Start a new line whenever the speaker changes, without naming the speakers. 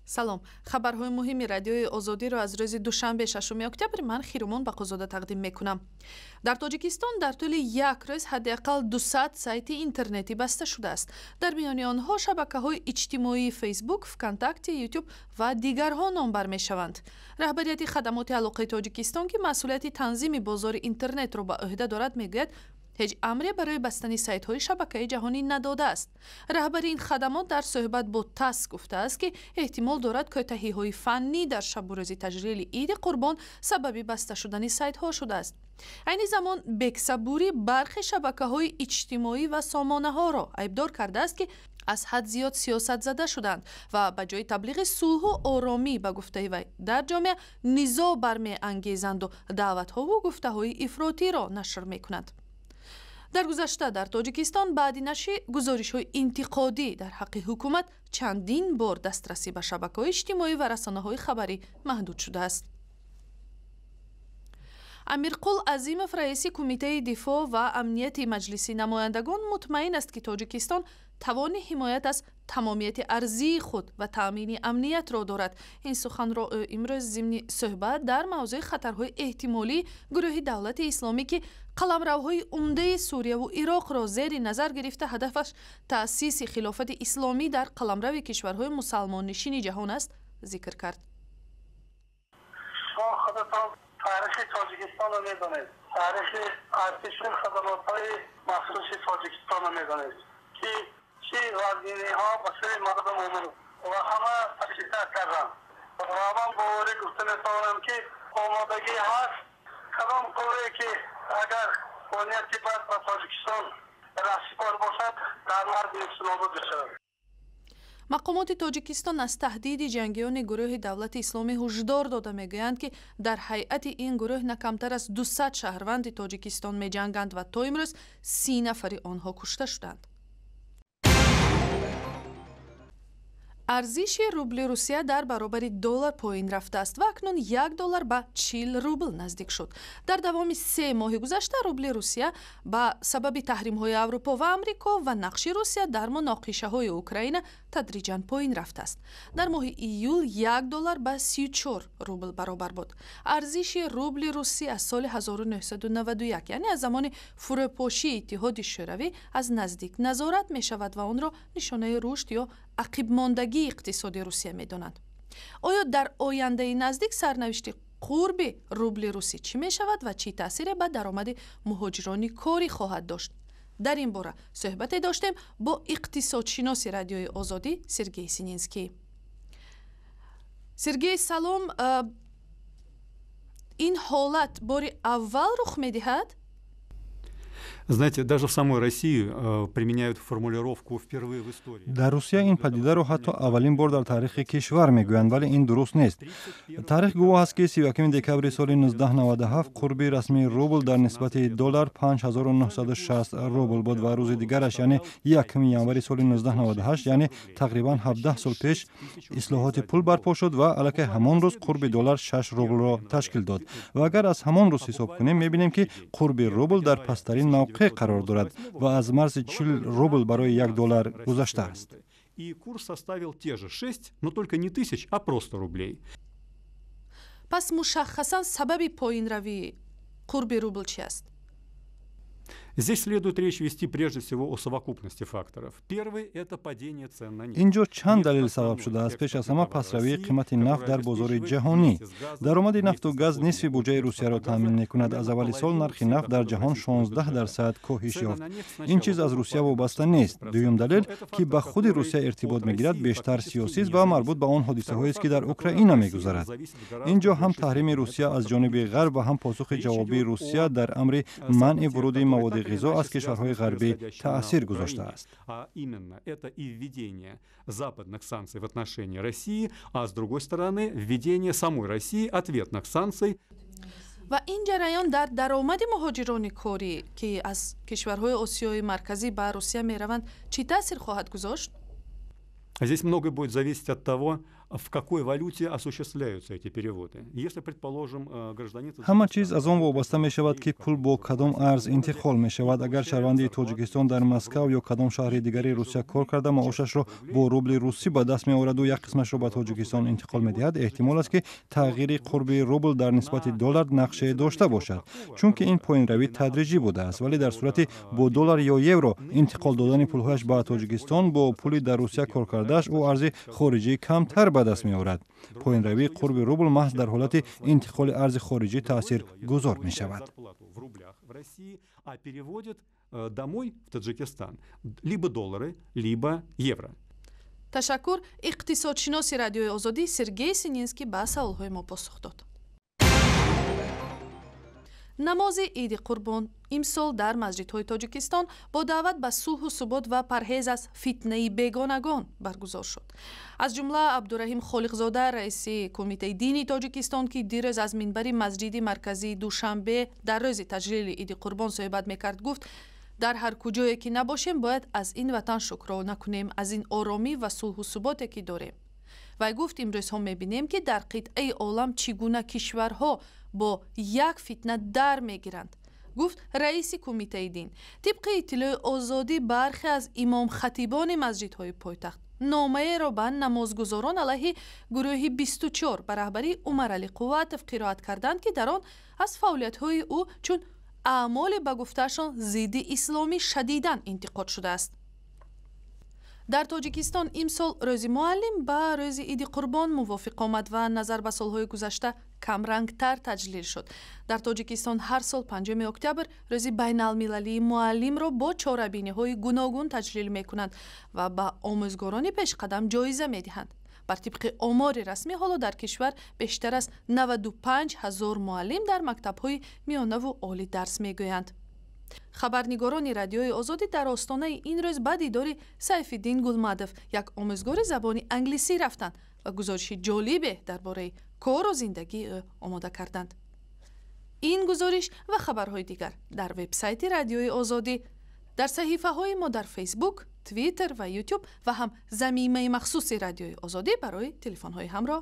салом, хабарҳои муҳими радиои озодиро аз рӯзи душанбе 6 октябр ман Хирумон ба Қузода тақдим мекунам. Дар Тоҷикистон дар тӯли як рӯз ҳаддиақал 200 сайти интернетӣ баста шудааст. Дар миёни онҳо шабакаҳои иҷтимоии Facebook, ВКонтакте, YouTube ва дигарҳо номбар мешаванд. Раҳбарияти хадамоти алоқаи Тоҷикистон ки масъулияти танзими бозори интернетро ба ӯҳда дорад мегӯяд, ҳеҷ амре барои бастани сайтҳои шабакаи ҷаҳонӣ надодааст. Раҳбари ин хадамот дар суҳбат бо ТАСС гуфтааст ки эҳтимол дорад кӯтаҳиҳои фаннӣ дар шабу рӯзи таҷрили Иди Қурбон сабаби баста шудани сайтҳо шудааст. айни замон бексабурӣ бархи шабакаҳои иҷтимоӣ ва сомонаҳоро айбдор кардааст ки аз ҳад зиёд сиёсатзада шуданд ва ба ҷои таблиғи сулҳу оромӣ ба гуфтаи вай дар ҷомеа низоъ бармеангезанду даъватҳову гуфтаҳои ифротиро нашр мекунанд. дар гузашта дар Тоҷикистон баъди нашри гузоришҳои интиқодӣ дар ҳаққи ҳукумат чандин бор дастрасӣ ба шабакаҳои иҷтимоӣ ва расонаҳои хабарӣ маҳдуд шудааст. Амирқул Азимов раиси Кумитаи дифоъ ва амнияти Маҷлиси намояндагон мутмаин аст ки Тоҷикистон тавони ҳимоят аз тамомияти арзии худ ва таъмини амниятро дорад. Ин суханро ӯ имрӯз зимни суҳбат дар мавзӯи хатарҳои эҳтимолии гурӯҳи давлати исломӣ ки қаламравҳои умдаи Сурияву Ироқро зери назар гирифта ҳадафаш таъсиси хилофати исломӣ дар қаламрави кишварҳои мусалмоннишини ҷаҳон аст, зикр кард.
تاریخ تاجیکستان رو میدونید، تاریخ ارتش خدمات‌های مخصوص تاجیکستان رو میدونید که چه وزینه ها به سر مردم اومد و همه تشکیل کردن و من باوری گفته میتوانم که آمادگی هست کدام طوری که اگر بنیادی باید به تاجیکستان رسیدگار باشد در مرد نابود بشود.
мақомоти Тоҷикистон аз таҳдиди ҷангиёни гурӯҳи давлати исломӣ ҳушдор дода мегӯянд ки дар ҳайати ин гурӯҳ на камтар аз 200 шаҳрванди Тоҷикистон меҷанганд ва то имрӯз 30 нафари онҳо кушта шуданд. арзиши рубли Русия дар баробари доллар поин рафтааст ва акнун $1 ба 40 рубл наздик шуд. Дар давоми 3 моҳи гузашта рубли Русия ба сабаби таҳримҳои Аврупо ва Амрико ва нақши Русия дар муноқишаҳои Украина тадриҷан поин рафтааст. Дар моҳи июл $1 ба 34 рубл баробар буд. Арзиши рубли Русия аз соли 1991, яъне аз замони фурӯпошии Иттиҳоди Шӯравӣ аз наздик назорат мешавад ва онро нишонаи рушд ё ақибмондагии иқтисоди Русия медонанд. оё дар ояндаи наздик сарнавишти қурби рубли русӣ чӣ мешавад ва чӣ таъсире ба даромади муҳоҷирони корӣ хоҳад дошт? дар ин бора суҳбате доштем бо иқтисодшиноси радиои Озодӣ Сергей Сининский. Сергей, салом. Ин ҳолат бори аввал рух медиҳад?
Знаете, даже в самой России применяют формулировку впервые в истории.
Дар Русия ин падидаро ҳатто аввалин бор дар таърихи кишвар мегӯянд, вале ин дуруст нест. Таърих гувоҳ аст ки 31 декабри соли 1997 қурби расмии рубл дар нисбати доллар 5960 рубл буд ва рӯзи дигараш, яъне 1 январи соли 1998, яъне тақрибан 17 сол пеш ислоҳоти пул барпо шуд ва аллакай ҳамон рӯз қурби доллар 6 рублро ташкил дод. Ва агар аз ҳамон рӯз ҳисоб кунем, мебинем ки қурби рубл дар пасттарин мавқеъ қарор дорад ва аз марзи 40 рубл барои $1 гузаштааст.
И курс составил те же 6, но только не тысяч, а просто рублей.
Пас мушаххасан сабаби поинравии қурби рубл чӣ аст?
Здесь следует речь вести прежде всего о совокупности факторов. Первый – это падение цен на нефть.
инҷо чанд далел сабаб шудааст. пеш аз ҳама пасравии қимати нафт дар бозори ҷаҳонӣ. даромади нафту газ нисфи буҷаи Русияро таъмин мекунад. аз аввали сол нархи нафт дар ҷаҳон 16% коҳиш ёфт. ин чиз аз Русия вобаста нест. дуюм далел ки ба худи Русия иртибот мегирад бештар сиёсист ва марбут ба он ҳодисаҳоест ки дар Украина мегузарад. инҷо ҳам таҳрими Русия аз ҷониби ғарб ва ҳам посухи ҷавобии Русия дар амри манъи вуруди маводи ғизо аз кишварҳои ғарбӣ таъсир гузоштааст.
А именно это и введение западных санкций в отношении России, а с другой стороны введение самой России ответных санкций.
ва ин ҷараён дар даромади муҳоҷирони корӣ ки аз кишварҳои Осиёи марказӣ ба Русия мераванд чӣ таъсир хоҳад гузошт?
Здесь многое будет зависеть от того, в какой валюте осуществляются эти переводы. Если, предположим, гражданин...
ҳама чиз аз он вобаста мешавад ки пул бо кадом арз интиқол мешавад. Агар шаҳрванди Тоҷикистон дар Москав ё кадом шаҳри дигари Русия кор карда маошашро бо рубли русӣ ба даст меораду як қисмашро ба Тоҷикистон интиқол медиҳад, эҳтимол аст ки тағйири қурби рубл дар нисбати доллар нақше дошта бошад, чунки ин поинравӣ тадриҷӣ будааст. Вале дар сурати бо доллар ё евро интиқол додани пулҳояш ба Тоҷикистон бо пули дар Русия кор кардааш ӯ арзи хориҷӣ камтар ба даст меорад. Поинравии қурби рубл маҳз дар ҳолати интиқоли арзи хориҷӣ таъсиргузор мешавад.
В России, а переводят домой в Таджикистан либо доллары, либо евро.
ташаккур. иқтисодшиноси радиои озодӣ Сергей Сининский ба саволҳои мо посух дод. намози иди қурбон имсол дар масҷидҳои Тоҷикистон бо даъват ба сулҳу субот ва парҳез аз фитнаи бегонагон баргузор шуд. аз ҷумла Абдураҳим Холиқзода, раиси Кумитаи дини Тоҷикистон, ки дирӯз аз минбари масҷиди марказии Душанбе дар рӯзи таҷлили иди қурбон суҳбат мекард, гуфт: дар ҳар куҷое ки набошем, бояд аз ин ватан шукрона кунем, аз ин оромӣ ва сулҳу суботе ки дорем. вай гуфт: имрӯзҳо мебинем, ки дар қитъаи олам чӣ гуна кишварҳо бо як фитна дар мегиранд. гуфт раиси Кумитаи дин. тибқи иттилои озодӣ бархе аз имом-хатибони масҷидҳои пойтахт номаеро ба намозгузорон алайҳи гурӯҳи 24 ба раҳбарии Умар Али Қувватов қироат карданд, ки дар он аз фаъолиятҳои ӯ чун аъмоли ба гуфтаашон зидди исломӣ шадидан интиқод шудааст. дар Тоҷикистон имсол рӯзи муаллим ба рӯзи иди қурбон мувофиқ омад ва назар ба солҳои гузашта камрангтар таҷлил шуд. дар Тоҷикистон ҳар сол 5 октябр рӯзи байналмилалии муаллимро бо чорабиниҳои гуногун таҷлил мекунанд ва ба омӯзгорони пешқадам ҷоиза медиҳанд. бар тибқи омори расмӣ ҳоло дар кишвар бештар аз 95 000 муаллим дар мактабҳои миёнаву олӣ дарс мегӯянд. хабарнигорони радиои озодӣ дар остонаи ин рӯз ба дидори Сайфиддин Гулмадов, як омӯзгори забони англисӣ рафтанд ва гузориши ҷолибе дар бораи кору зиндагии ӯ омода карданд. ин гузориш ва хабарҳои дигар дар вебсайти радиои озодӣ, дар саҳифаҳои мо дар Фейсбук, Твиттер ва Ютуб ва ҳам замимаи махсуси радиои озодӣ барои телефонҳои ҳамроҳ